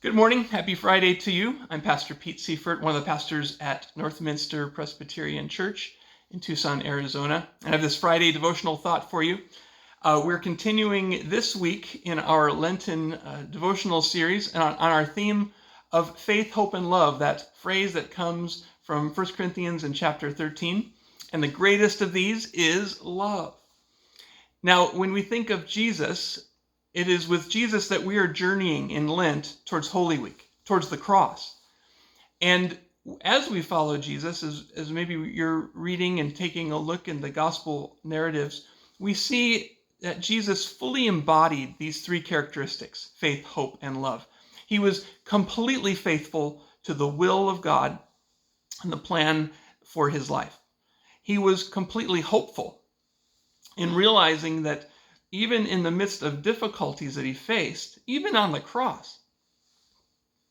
Good morning. Happy Friday to you. I'm Pastor Pete Seiferth, one of the pastors at Northminster Presbyterian Church in Tucson, Arizona. I have this Friday devotional thought for you. We're continuing this week in our Lenten devotional series on our theme of faith, hope, and love, that phrase that comes from 1 Corinthians in chapter 13. And the greatest of these is love. Now, when we think of Jesus, it is with Jesus that we are journeying in Lent towards Holy Week, towards the cross. And as we follow Jesus, as maybe you're reading and taking a look in the gospel narratives, we see that Jesus fully embodied these three characteristics: faith, hope, and love. He was completely faithful to the will of God and the plan for his life. He was completely hopeful in realizing that even in the midst of difficulties that he faced, even on the cross,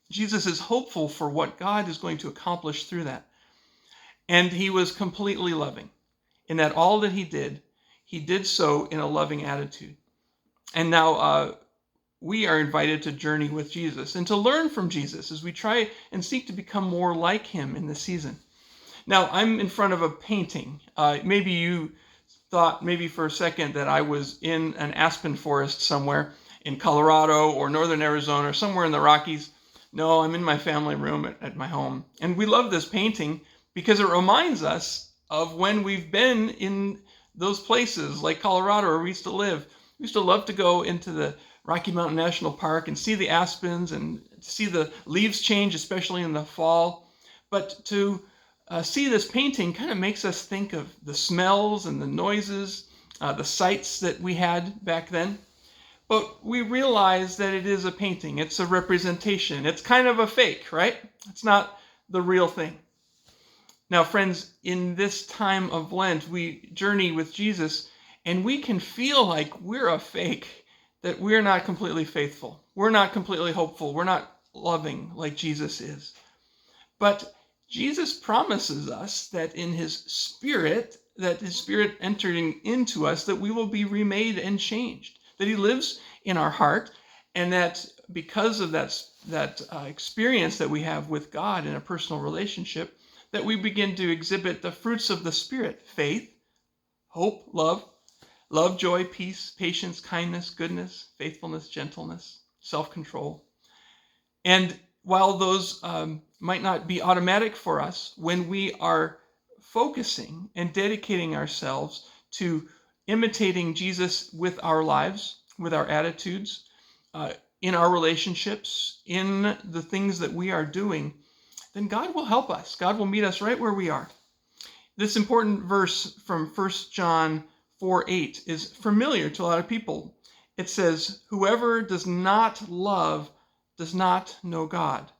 Jesus is hopeful for what God is going to accomplish through that. And he was completely loving in that all that he did so in a loving attitude. And now we are invited to journey with Jesus and to learn from Jesus as we try and seek to become more like him in this season. Now, I'm in front of a painting. Maybe you thought maybe for a second that I was in an aspen forest somewhere in Colorado or northern Arizona or somewhere in the Rockies. No, I'm in my family room at my home. And we love this painting because it reminds us of when we've been in those places like Colorado where we used to live. We used to love to go into the Rocky Mountain National Park and see the aspens and see the leaves change, especially in the fall. But to see this painting kind of makes us think of the smells and the noises, the sights that we had back then. But we realize that it is a painting. It's a representation. It's kind of a fake, right? It's not the real thing. Now, friends, in this time of Lent, we journey with Jesus, and we can feel like we're a fake, that we're not completely faithful. We're not completely hopeful. We're not loving like Jesus is. But Jesus promises us that in his Spirit entering into us, that we will be remade and changed, that he lives in our heart, and that because of that experience that we have with God in a personal relationship, that we begin to exhibit the fruits of the Spirit: faith, hope, love, joy, peace, patience, kindness, goodness, faithfulness, gentleness, self-control. And while those might not be automatic for us, when we are focusing and dedicating ourselves to imitating Jesus with our lives, with our attitudes, in our relationships, in the things that we are doing, then God will help us. God will meet us right where we are. This important verse from 1 John 4:8 is familiar to a lot of people. It says, "Whoever does not love does not know God,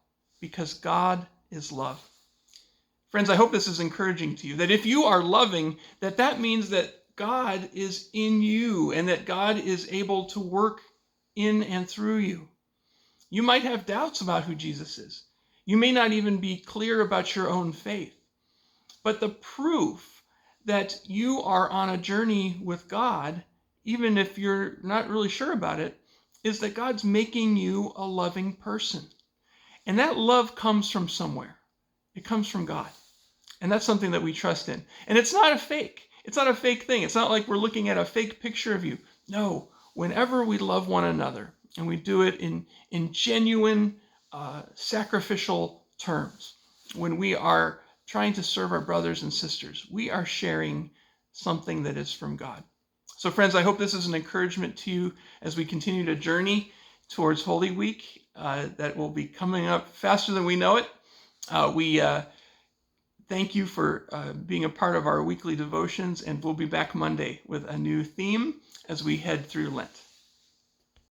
because God is love." Friends, I hope this is encouraging to you, that if you are loving, that means that God is in you and that God is able to work in and through you. You might have doubts about who Jesus is. You may not even be clear about your own faith. But the proof that you are on a journey with God, even if you're not really sure about it, is that God's making you a loving person. And that love comes from somewhere. It comes from God. And that's something that we trust in. And it's not a fake. It's not a fake thing. It's not like we're looking at a fake picture of you. No, whenever we love one another, and we do it in genuine sacrificial terms, when we are trying to serve our brothers and sisters, we are sharing something that is from God. So friends, I hope this is an encouragement to you as we continue to journey towards Holy Week that will be coming up faster than we know it. We thank you for being a part of our weekly devotions, and we'll be back Monday with a new theme as we head through Lent.